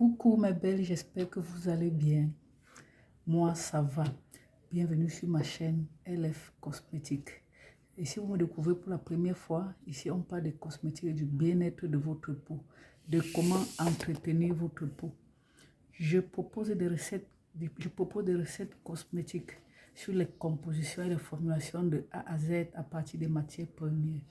Coucou mes belles, j'espère que vous allez bien. Moi, ça va. Bienvenue sur ma chaîne LF Cosmétique. Et si vous me découvrez pour la première fois, ici on parle des cosmétiques et du bien-être de votre peau, de comment entretenir votre peau. Je propose des recettes cosmétiques sur les compositions et les formulations de A à Z à partir des matières premières.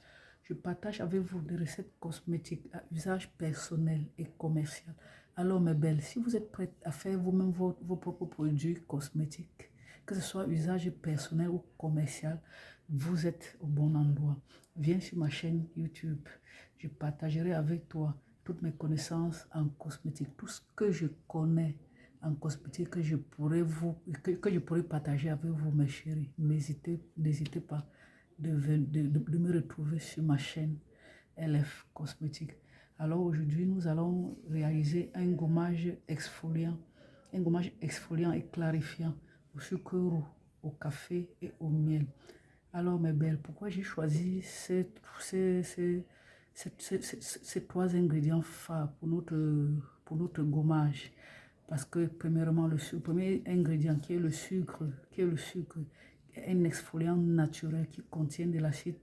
Je partage avec vous des recettes cosmétiques à usage personnel et commercial. Alors mes belles, si vous êtes prêtes à faire vous-même vos propres produits cosmétiques, que ce soit usage personnel ou commercial, vous êtes au bon endroit. Viens sur ma chaîne YouTube. Je partagerai avec toi toutes mes connaissances en cosmétique, tout ce que je connais en cosmétique que je pourrais partager avec vous, mes chéris. N'hésitez pas de me retrouver sur ma chaîne LF Cosmétique. Alors aujourd'hui, nous allons réaliser un gommage exfoliant et clarifiant au sucre roux, au café et au miel. Alors mes belles, pourquoi j'ai choisi ces trois ingrédients phares pour notre gommage? Parce que premièrement, le premier ingrédient qui est le sucre, est un exfoliant naturel qui contient de l'acide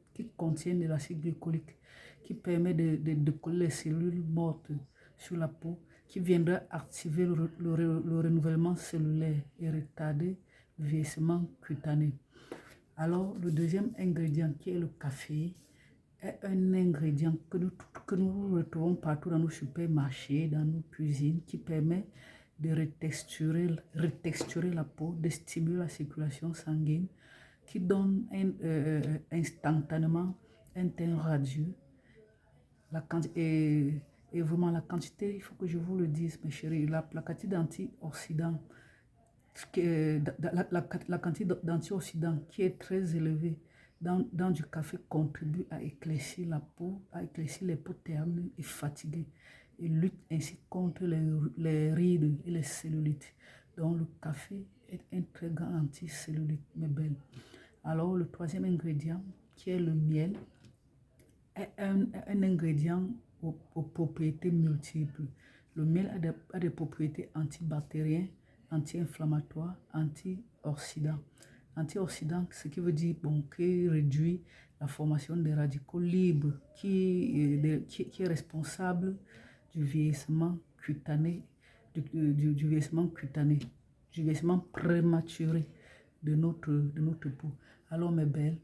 glycolique, qui permet de coller les cellules mortes sur la peau, qui viendra activer le renouvellement cellulaire et retarder le vieillissement cutané. Alors, le deuxième ingrédient, qui est le café, est un ingrédient que nous retrouvons partout dans nos supermarchés, dans nos cuisines, qui permet de retexturer la peau, de stimuler la circulation sanguine, qui donne instantanément un teint radieux. Et vraiment, la quantité, il faut que je vous le dise, mes chéris, la quantité d'antioxydants, la quantité d'antioxydants qui est très élevée dans du café contribue à éclaircir la peau, à éclaircir les peaux ternes et fatiguées, et lutte ainsi contre les rides et les cellulites. Donc le café est un très grand anticellulite, mes belles. Alors le troisième ingrédient, qui est le miel, est un ingrédient aux propriétés multiples. Le miel a des propriétés antibactériennes, anti-inflammatoires, antioxydants. Antioxydants, ce qui veut dire qui réduit la formation des radicaux libres, qui est responsable du vieillissement cutané, du vieillissement prématuré de notre peau. Alors mes belles,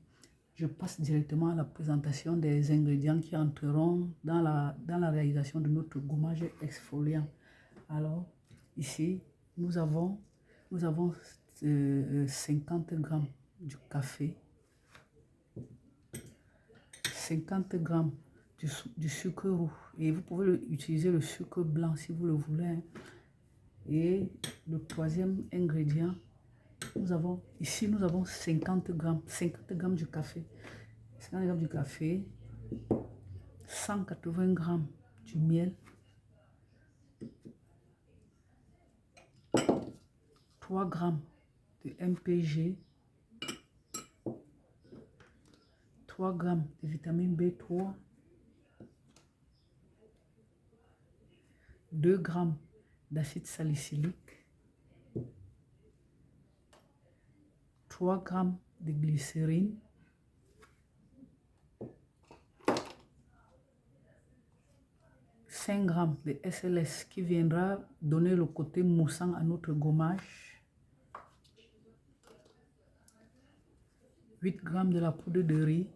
je passe directement à la présentation des ingrédients qui entreront dans la réalisation de notre gommage exfoliant. Alors, ici, nous avons 50 grammes du café, 50 grammes du sucre roux, et vous pouvez utiliser le sucre blanc si vous le voulez, hein. Et le troisième ingrédient, nous avons 50 grammes du café, 50 grammes du café, 180 grammes du miel, 3 grammes de MPG, 3 grammes de vitamine B3, 2 grammes d'acide salicylique, 3 grammes de glycérine, 5 grammes de SLS qui viendra donner le côté moussant à notre gommage, 8 grammes de la poudre de riz,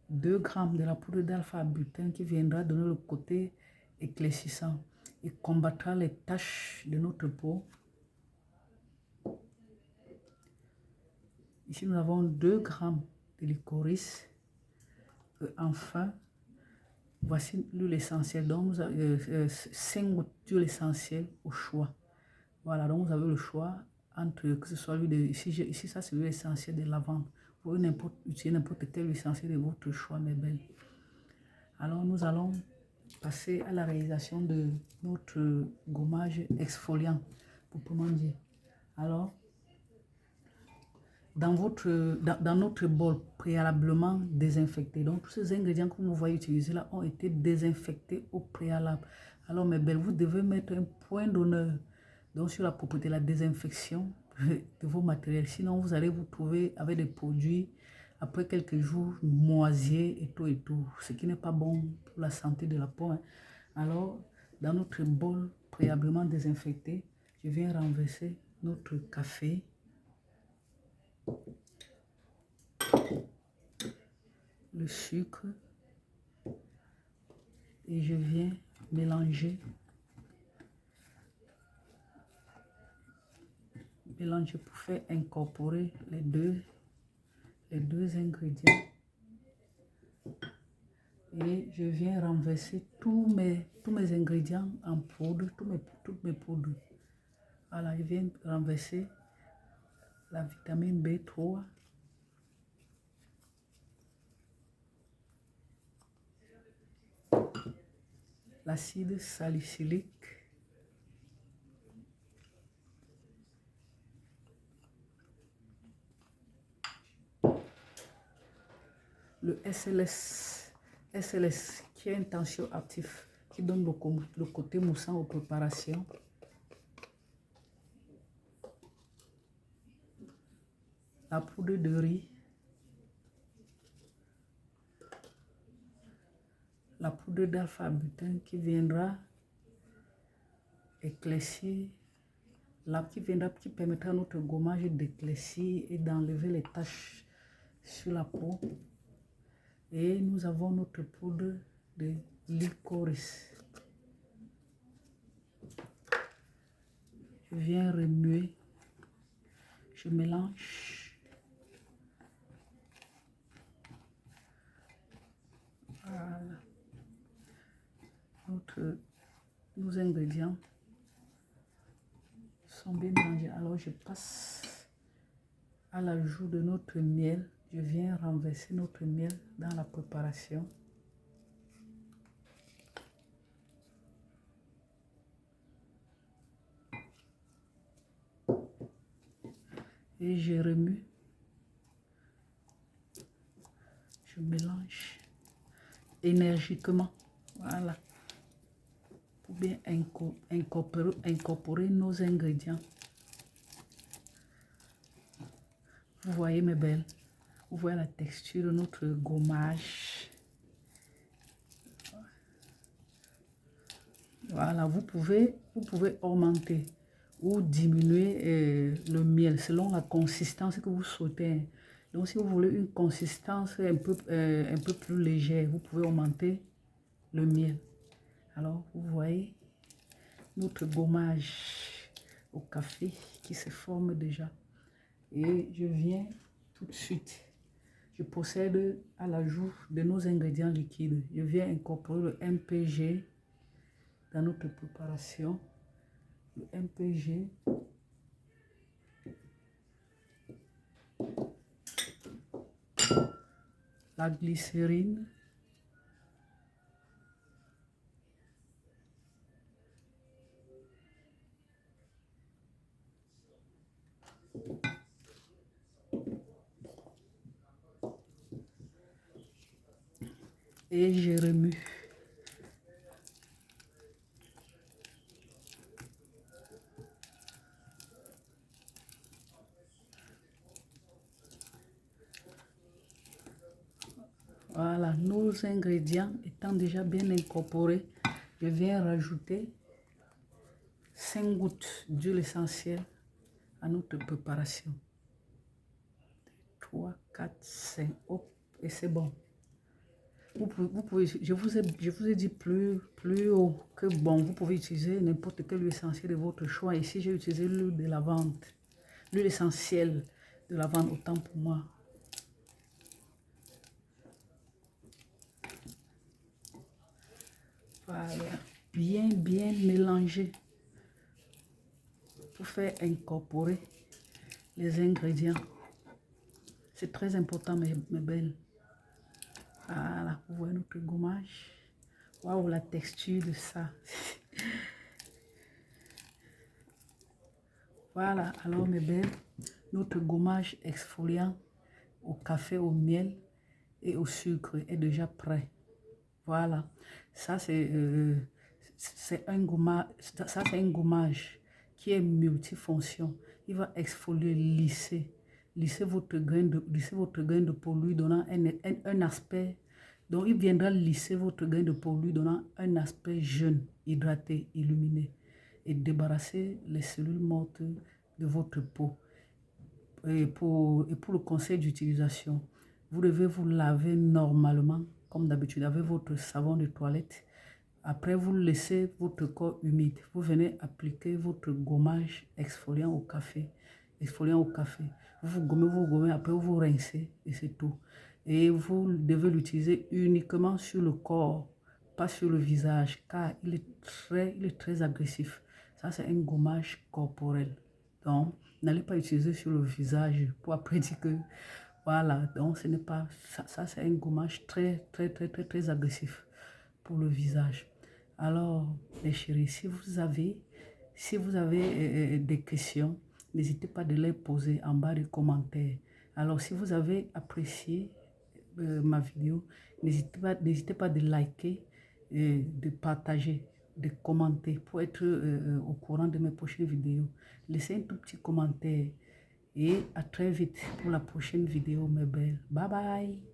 2 grammes de la poudre d'alpha-butène qui viendra donner le côté éclaircissant et combattra les taches de notre peau. Ici, nous avons 2 grammes de licorice. Enfin, voici l'huile essentielle. Donc, nous avons 5 gouttes d'huile essentielle au choix. Voilà, donc vous avez le choix entre, que ce soit l'huile de... Ici ça c'est l'huile essentielle de lavande. Vous pouvez utiliser n'importe quelle huile essentielle de votre choix, mes belles. Alors, nous allons passer à la réalisation de notre gommage exfoliant, proprement dit. Alors, dans notre bol préalablement désinfecté. Donc, tous ces ingrédients que vous voyez utiliser là ont été désinfectés au préalable. Alors, mes belles, vous devez mettre un point d'honneur donc sur la propriété, la désinfection de vos matériels. Sinon, vous allez vous trouver avec des produits après quelques jours moisiers et tout, ce qui n'est pas bon pour la santé de la peau. Hein. Alors, dans notre bol préalablement désinfecté, je viens renverser notre café, le sucre, et je viens mélanger pour faire incorporer les deux ingrédients. Et je viens renverser tous mes ingrédients en poudre, toutes mes poudres. Voilà, je viens renverser la vitamine B3, l'acide salicylique, le SLS qui est un tensioactif qui donne le côté moussant aux préparations. La poudre de riz, la poudre d'alpha-butin qui viendra éclaircir, qui permettra à notre gommage d'éclaircir et d'enlever les taches sur la peau. Et nous avons notre poudre de licorice. Je viens remuer, je mélange. Voilà. Nos ingrédients sont bien mélangés. Alors je passe à l'ajout de notre miel. Je viens renverser notre miel dans la préparation. Et je remue. Je mélange énergiquement. Voilà. Pour bien incorporer nos ingrédients. Vous voyez mes belles. Vous voyez la texture de notre gommage. Voilà, vous pouvez augmenter ou diminuer le miel selon la consistance que vous souhaitez. Donc, si vous voulez une consistance un peu plus légère, vous pouvez augmenter le miel. Alors, vous voyez notre gommage au café qui se forme déjà. Et je viens tout de suite. Je procède à l'ajout de nos ingrédients liquides. Je viens incorporer le MPG dans notre préparation. Le MPG. La glycérine. Et je remue. Voilà, nos ingrédients étant déjà bien incorporés, je viens rajouter 5 gouttes d'huile essentielle à notre préparation. 3, 4, 5, hop, et c'est bon. Vous pouvez, je vous ai dit plus haut que bon, vous pouvez utiliser n'importe quelle huile essentielle de votre choix. Ici, j'ai utilisé l'huile de lavande, l'huile essentielle de lavande, autant pour moi. Voilà, bien mélanger pour faire incorporer les ingrédients. C'est très important, mes belles. Voilà, vous voyez notre gommage. Waouh, la texture de ça. Voilà, alors mes belles, Notre gommage exfoliant au café, au miel et au sucre est déjà prêt. Voilà, ça c'est un gommage, un gommage qui est multifonction. Il va exfolier, lisser votre grain de peau, lui donnant un aspect. Donc il viendra lisser votre grain de peau, lui donnant un aspect jeune, hydraté, illuminé et débarrasser les cellules mortes de votre peau. Et pour le conseil d'utilisation, vous devez vous laver normalement, comme d'habitude, avec votre savon de toilette. Après, vous laissez votre corps humide. Vous venez appliquer votre gommage exfoliant au café. Vous gommez, après vous rincez et c'est tout. Et vous devez l'utiliser uniquement sur le corps, pas sur le visage, car il est très agressif. Ça, c'est un gommage corporel. Donc, n'allez pas utiliser sur le visage pour après dire que, voilà, donc ce n'est pas, ça c'est un gommage très agressif pour le visage. Alors, les chéris, si vous avez des questions, n'hésitez pas de les poser en bas des commentaires. Alors, si vous avez apprécié ma vidéo, n'hésitez pas de liker, de partager, de commenter pour être au courant de mes prochaines vidéos. Laissez un tout petit commentaire et à très vite pour la prochaine vidéo, mes belles. Bye bye.